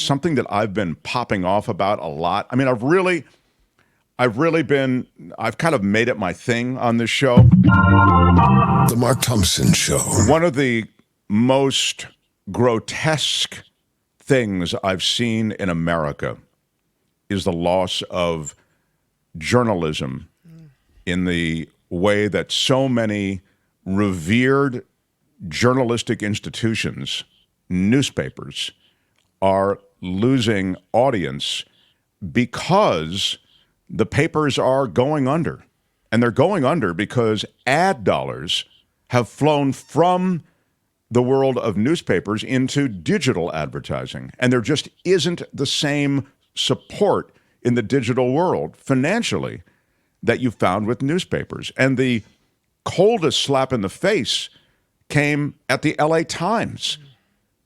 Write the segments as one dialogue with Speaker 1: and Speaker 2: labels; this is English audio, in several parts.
Speaker 1: something that I've been popping off about a lot. I mean, I've kind of made it my thing on this show.
Speaker 2: The Mark Thompson Show.
Speaker 1: One of the most grotesque things I've seen in America is the loss of journalism in the way that so many revered journalistic institutions, newspapers, are losing audience because the papers are going under. And they're going under because ad dollars have flown from the world of newspapers into digital advertising. And there just isn't the same support in the digital world financially that you found with newspapers. And the coldest slap in the face came at the LA Times.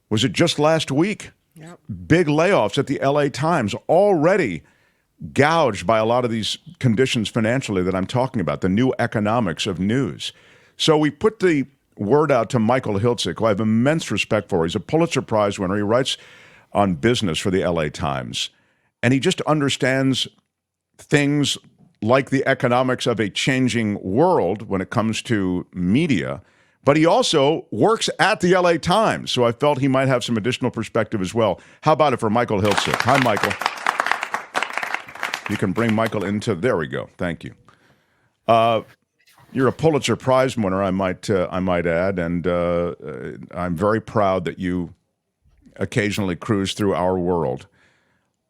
Speaker 1: Was it just last week?
Speaker 3: Yep.
Speaker 1: Big layoffs at the LA Times, already gouged by a lot of these conditions financially that I'm talking about, the new economics of news. So we put the word out to Michael Hiltzik, who I have immense respect for. He's a Pulitzer Prize winner. He writes on business for the LA Times. And he just understands things like the economics of a changing world when it comes to media. But he also works at the LA Times. So I felt he might have some additional perspective as well. How about it for Michael Hiltzik? Hi, Michael. You can bring Michael into, there we go. Thank you. You're a Pulitzer Prize winner, I might add, and I'm very proud that you occasionally cruise through our world.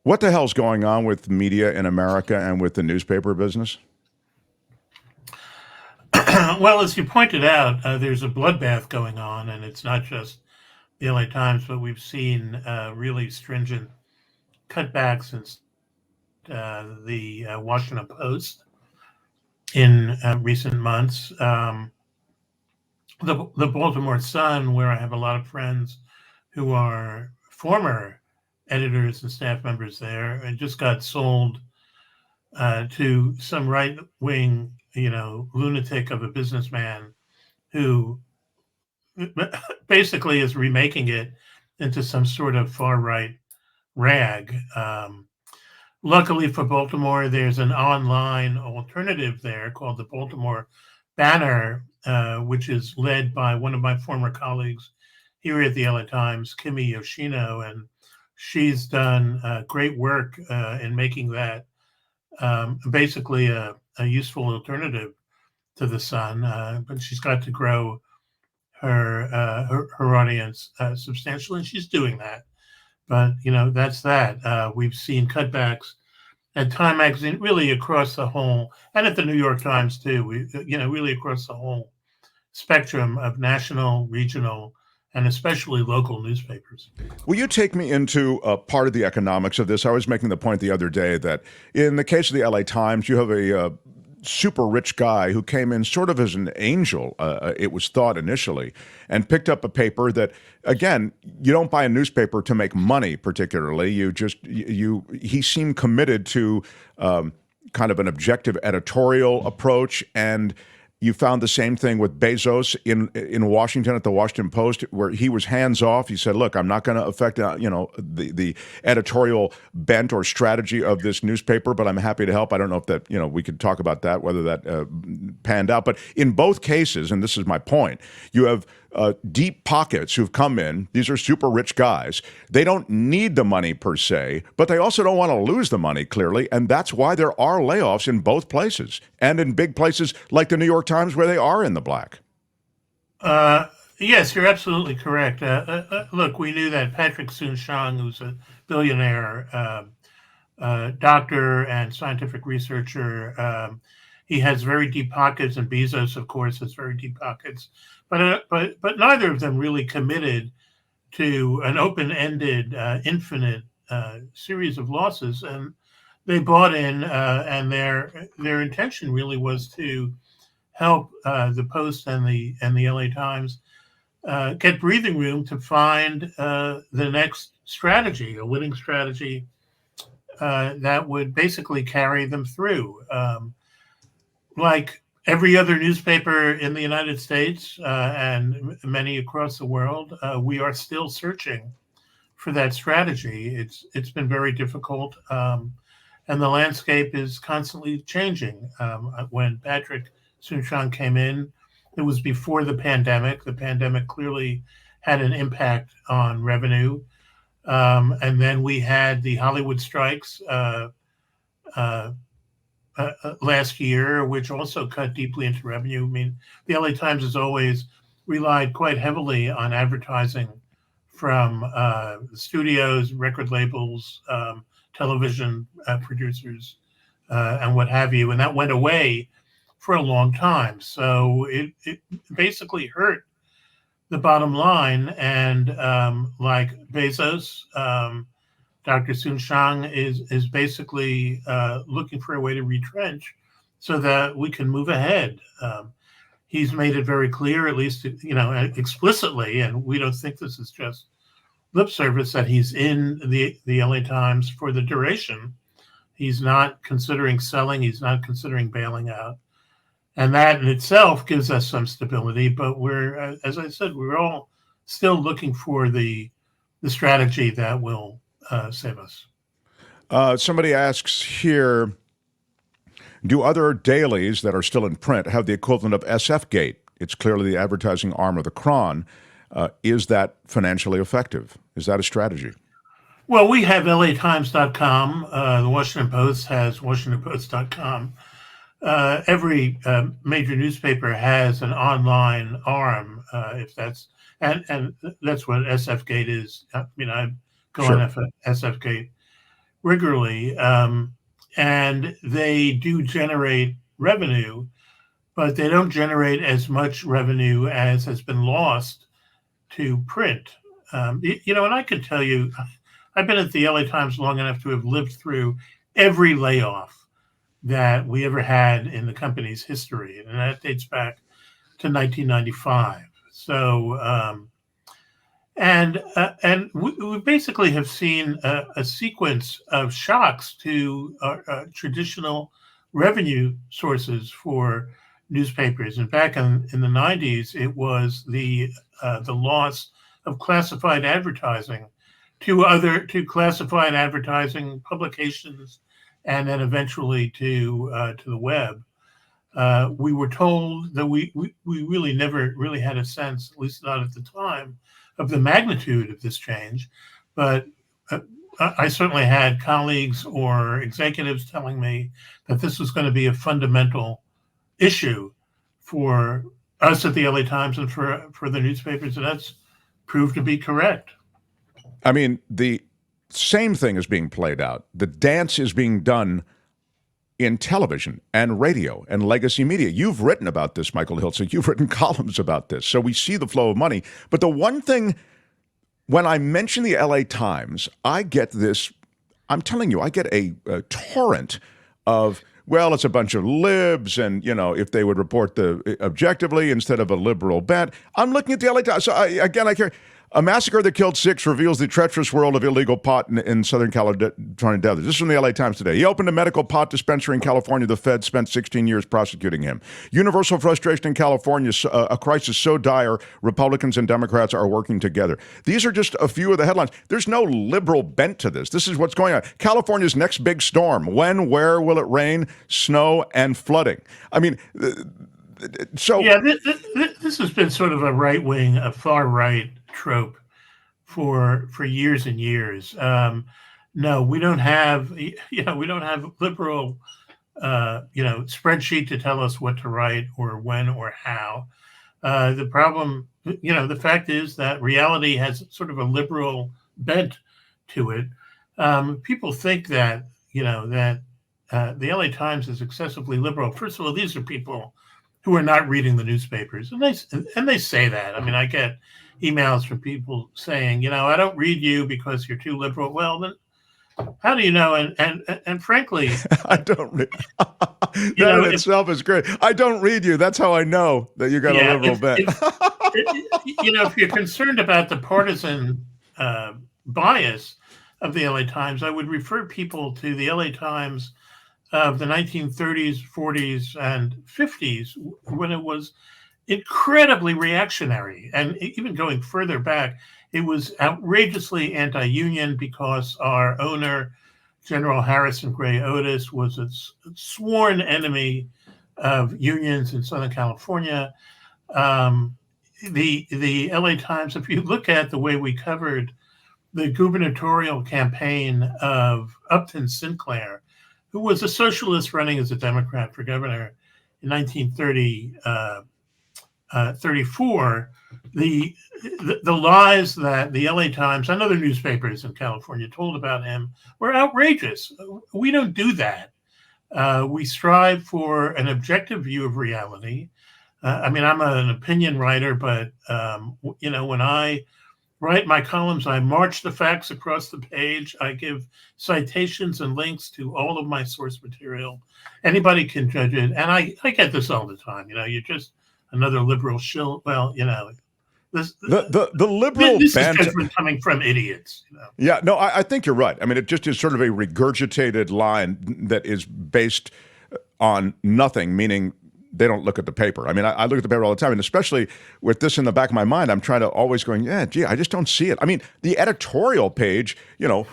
Speaker 1: What the hell's going on with media in America and with the newspaper business?
Speaker 4: Well, as you pointed out, there's a bloodbath going on, and it's not just the LA Times, but we've seen really stringent cutbacks in the Washington Post in recent months. The Baltimore Sun, where I have a lot of friends who are former editors and staff members there, and just got sold to some right-wing, lunatic of a businessman who basically is remaking it into some sort of far-right rag. Luckily for Baltimore, there's an online alternative there called the Baltimore Banner, which is led by one of my former colleagues here at the LA Times, Kimi Yoshino, and she's done great work in making that basically a useful alternative to the Sun. But she's got to grow her audience substantially, and she's doing that. But, that's that. We've seen cutbacks at Time Magazine, really across the whole, and at the New York Times too, really across the whole spectrum of national, regional, and especially local newspapers.
Speaker 1: Will you take me into part of the economics of this? I was making the point the other day that in the case of the LA Times, you have a super rich guy who came in sort of as an angel, it was thought initially, and picked up a paper that, again, you don't buy a newspaper to make money particularly. He seemed committed to kind of an objective editorial approach, and you found the same thing with Bezos in Washington at the Washington Post, where he was hands off. He said, "Look, I'm not going to affect the editorial bent or strategy of this newspaper, but I'm happy to help." I don't know if that we could talk about that, whether that panned out. But in both cases, and this is my point, you have deep pockets who've come in. These are super rich guys. They don't need the money per se, but they also don't want to lose the money, clearly. And that's why there are layoffs in both places and in big places like the New York Times where they are in the black.
Speaker 4: Yes, you're absolutely correct. Look, we knew that Patrick Soon-Shiong, who's a billionaire doctor and scientific researcher, he has very deep pockets, and Bezos, of course, has very deep pockets. But neither of them really committed to an open-ended, infinite series of losses, and they bought in, and their intention really was to help the Post and the LA Times get breathing room to find the next strategy, a winning strategy that would basically carry them through. Like every other newspaper in the United States and many across the world, we are still searching that strategy. It's been very difficult, and the landscape is constantly changing. When Patrick Soon-Shiong came in, it was before the pandemic. The pandemic clearly had an impact on revenue, and then we had the Hollywood strikes last year, which also cut deeply into revenue. I mean, the LA Times has always relied quite heavily on advertising from studios, record labels, television producers, and what have you. And that went away for a long time. So it basically hurt the bottom line. And like Bezos, Dr. Soon-Shiong is basically looking for a way to retrench so that we can move ahead. He's made it very clear, at least explicitly, and we don't think this is just lip service, that he's in the LA Times for the duration. He's not considering selling. He's not considering bailing out. And that in itself gives us some stability. But we're, as I said, we're all still looking for the strategy that will save us.
Speaker 1: Somebody asks here, do other dailies that are still in print have the equivalent of SF Gate? It's clearly the advertising arm of the Cron. Is that financially effective? Is that a strategy?
Speaker 4: Well, we have LATimes.com. The Washington Post has WashingtonPost.com. Every major newspaper has an online arm, if that's and that's what SF Gate is. I mean, I go on SF Gate regularly, and they do generate revenue, but they don't generate as much revenue as has been lost to print. And I can tell you, I've been at the LA Times long enough to have lived through every layoff that we ever had in the company's history, and that dates back to 1995. So, and we basically have seen a sequence of shocks to traditional revenue sources for newspapers. And back in the 90s, it was the loss of classified advertising to classified advertising publications, and then eventually to the web. We were told that we really never really had a sense, at least not at the time, of the magnitude of this change. But I certainly had colleagues or executives telling me that this was going to be a fundamental issue for us at the LA Times and for the newspapers, and that's proved to be correct.
Speaker 1: I mean, the same thing is being played out. The dance is being done in television and radio and legacy media. You've written about this, Michael Hiltzik. You've written columns about this. So we see the flow of money. But the one thing, when I mention the LA Times, I get this, I'm telling you, I get a torrent of, well, it's a bunch of libs, and, if they would report objectively instead of a liberal bent. I'm looking at the LA Times. So I care. A massacre that killed 6 reveals the treacherous world of illegal pot in Southern California desert. This is from the LA Times today. He opened a medical pot dispensary in California. The Fed spent 16 years prosecuting him. Universal frustration in California, a crisis so dire, Republicans and Democrats are working together. These are just a few of the headlines. There's no liberal bent to this. This is what's going on. California's next big storm. When, where will it rain, snow, and flooding? I mean, so...
Speaker 4: Yeah, this has been sort of a far-right trope for years and years. No, we don't have liberal spreadsheet to tell us what to write or when or how. The problem, the fact is that reality has sort of a liberal bent to it. People think that the LA Times is excessively liberal. First of all, these are people who are not reading the newspapers, and they say that. I mean, I get emails from people saying, I don't read you because you're too liberal. Well, then how do you know? And frankly,
Speaker 1: I don't read. That in itself is great. I don't read you. That's how I know that you got a liberal bent.
Speaker 4: If you're concerned about the partisan bias of the LA Times, I would refer people to the LA Times of the 1930s, 40s, and 50s, when it was incredibly reactionary. And even going further back, It was outrageously anti-union because our owner, General Harrison Gray Otis, was a sworn enemy of unions in Southern California. The LA Times, if you look at the way we covered the gubernatorial campaign of Upton Sinclair, who was a socialist running as a Democrat for governor in 1934, the lies that the LA Times and other newspapers in California told about him were outrageous. We don't do that. We strive for an objective view of reality. I mean, I'm an opinion writer, but when I write my columns, I march the facts across the page. I give citations and links to all of my source material. Anybody can judge it. And I get this all the time. You're just another liberal shill. Well, this
Speaker 1: The liberal
Speaker 4: this is
Speaker 1: banter.
Speaker 4: judgment coming from idiots.
Speaker 1: Yeah, no, I think you're right. I mean, it just is sort of a regurgitated line that is based on nothing, meaning they don't look at the paper. I mean, I look at the paper all the time, and especially with this in the back of my mind, I'm trying to always going, yeah, gee, I just don't see it. I mean, the editorial page,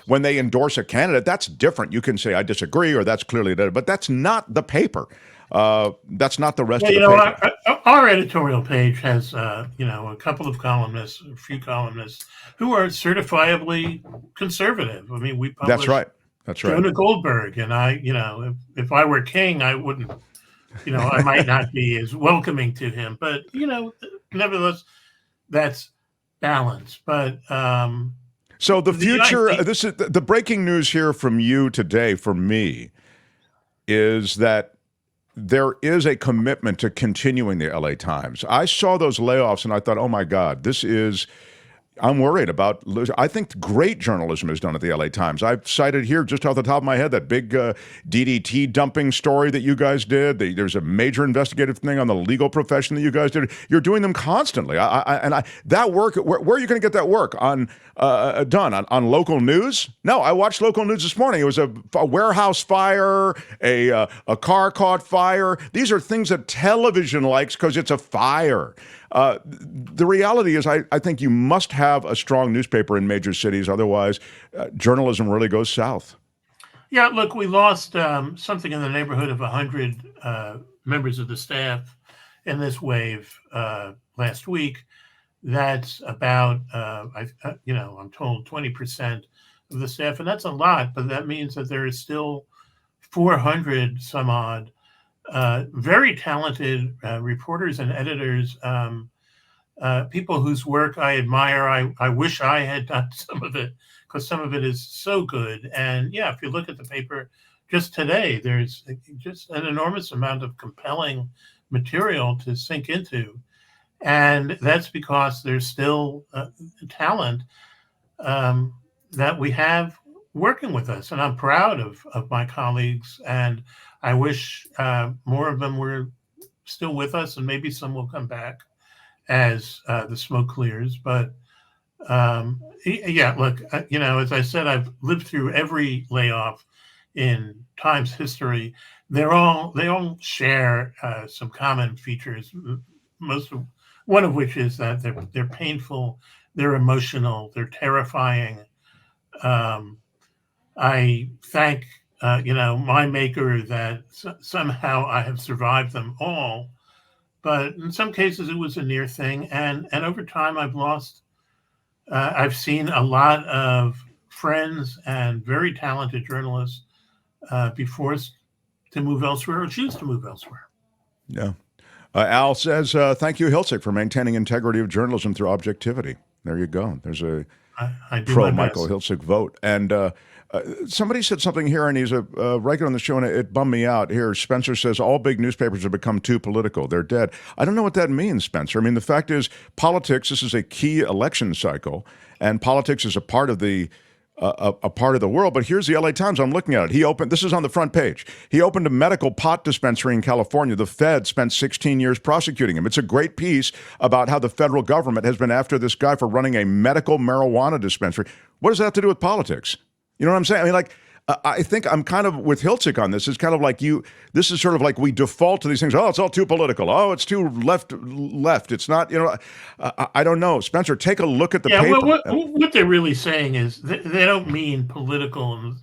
Speaker 1: when they endorse a candidate, that's different. You can say, I disagree, or that's clearly that, but that's not the paper. That's not the rest of the paper.
Speaker 4: Our editorial page has, a couple of columnists, a few columnists who are certifiably conservative. I mean, we publish
Speaker 1: That's right.
Speaker 4: Jonah Goldberg, and I, if I were king, I wouldn't. I might not be as welcoming to him, but nevertheless, that's balance. But
Speaker 1: so the future. This is the breaking news here from you today. For me, is that there is a commitment to continuing the LA Times. I saw those layoffs and I thought, oh my God, I'm worried about losing. I think great journalism is done at the LA Times. I've cited here just off the top of my head that big DDT dumping story that you guys did. There's a major investigative thing on the legal profession that you guys did. You're doing them constantly. That work, where are you going to get that work done on local news? No, I watched local news this morning. It was a warehouse fire, a car caught fire. These are things that television likes because it's a fire. The reality is I think you must have a strong newspaper in major cities. Otherwise, journalism really goes south.
Speaker 4: Yeah, look, we lost something in the neighborhood of 100 members of the staff in this wave last week. That's about, I'm told 20% of the staff, and that's a lot, but that means that there is still 400 some odd very talented reporters and editors, people whose work I admire. I wish I had done some of it because some of it is so good. And yeah, if you look at the paper just today, there's just an enormous amount of compelling material to sink into. And that's because there's still talent that we have working with us. And I'm proud of my colleagues, and I wish more of them were still with us, and maybe some will come back as the smoke clears. But yeah, look, as I said, I've lived through every layoff in Times history. They all share some common features. One of which is that they're painful, they're emotional, they're terrifying. I thank my maker that somehow I have survived them all, but in some cases it was a near thing, and over time I've seen a lot of friends and very talented journalists be forced to move elsewhere or choose to move elsewhere.
Speaker 1: Yeah. Al says, thank you, Hiltzik, for maintaining integrity of journalism through objectivity. There you go. There's a pro Michael Hiltzik vote. And somebody said something here, and he's a regular on the show, and it bummed me out. Here, Spencer says, all big newspapers have become too political. They're dead. I don't know what that means, Spencer. I mean, the fact is, politics, this is a key election cycle, and politics is a part of the world. But here's the LA Times. I'm looking at it. This is on the front page. He opened a medical pot dispensary in California. The Fed spent 16 years prosecuting him. It's a great piece about how the federal government has been after this guy for running a medical marijuana dispensary. What does that have to do with politics? You know what I'm saying? I mean, I think I'm kind of with Hiltzik on this. It's kind of like this is sort of like we default to these things. Oh, it's all too political. Oh, it's too left. It's not, I don't know. Spencer, take a look at the
Speaker 4: Yeah,
Speaker 1: paper.
Speaker 4: what they're really saying is they don't mean political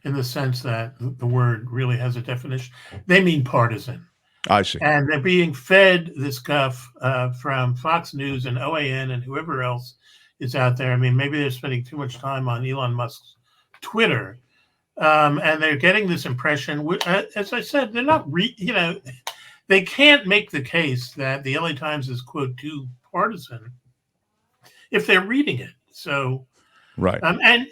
Speaker 4: in the sense that the word really has a definition. They mean partisan.
Speaker 1: I see.
Speaker 4: And they're being fed this guff from Fox News and OAN and whoever else is out there. I mean, maybe they're spending too much time on Elon Musk's Twitter. And they're getting this impression, as I said, they're not, they can't make the case that the LA Times is, quote, too partisan if they're reading it. So,
Speaker 1: right.
Speaker 4: And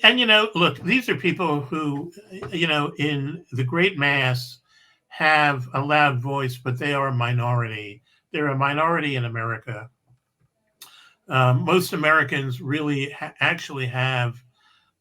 Speaker 4: look, these are people who, in the great mass have a loud voice, but they are a minority. They're a minority in America. Most Americans really actually have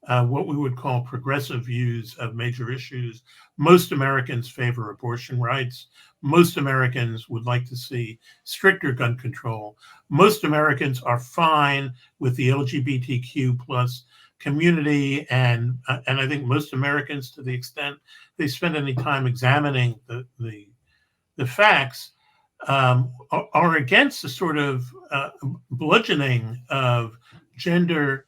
Speaker 4: what we would call progressive views of major issues. Most Americans favor abortion rights. Most Americans would like to see stricter gun control. Most Americans are fine with the LGBTQ plus community, and I think most Americans, to the extent they spend any time examining the facts, are against the sort of bludgeoning of gender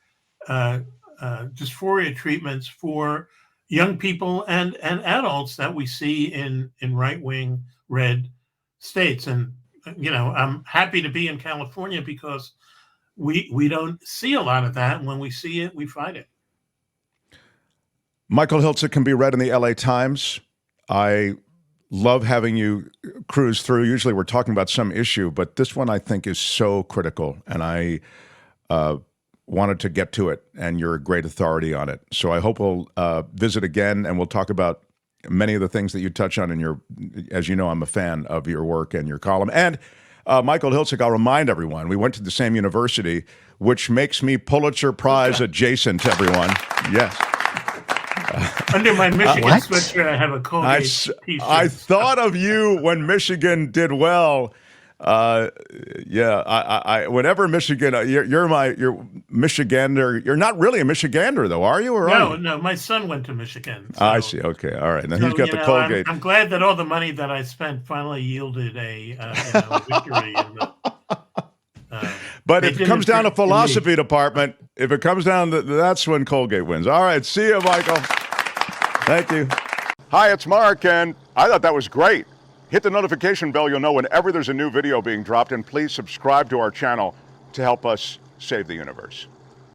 Speaker 4: dysphoria treatments for young people and adults that we see in right-wing red states. And I'm happy to be in California because we don't see a lot of that. And when we see it, we fight it.
Speaker 1: Michael Hiltzik can be read in the LA Times. I love having you cruise through. Usually we're talking about some issue, but this one I think is so critical, and I wanted to get to it, and you're a great authority on it. So I hope we'll visit again, and we'll talk about many of the things that you touch on in your, as you know, I'm a fan of your work and your column. And Michael Hiltzik, I'll remind everyone, we went to the same university, which makes me Pulitzer Prize adjacent to everyone. Yes.
Speaker 4: Under my Michigan sweatshirt, I have a Colgate t-shirt.
Speaker 1: I thought of you when Michigan did well. I whenever Michigan, you're Michigander. You're not really a Michigander, though, are you? Or
Speaker 4: no. My son went to Michigan. So,
Speaker 1: I see. Okay, all right. Now he's got the Colgate.
Speaker 4: I'm glad that all the money that I spent finally yielded a victory.
Speaker 1: But if it comes down to philosophy department, if it comes down to that's when Colgate wins. All right. See you, Michael. Thank you. Hi, it's Mark, and I thought that was great. Hit the notification bell. You'll know whenever there's a new video being dropped, and please subscribe to our channel to help us save the universe.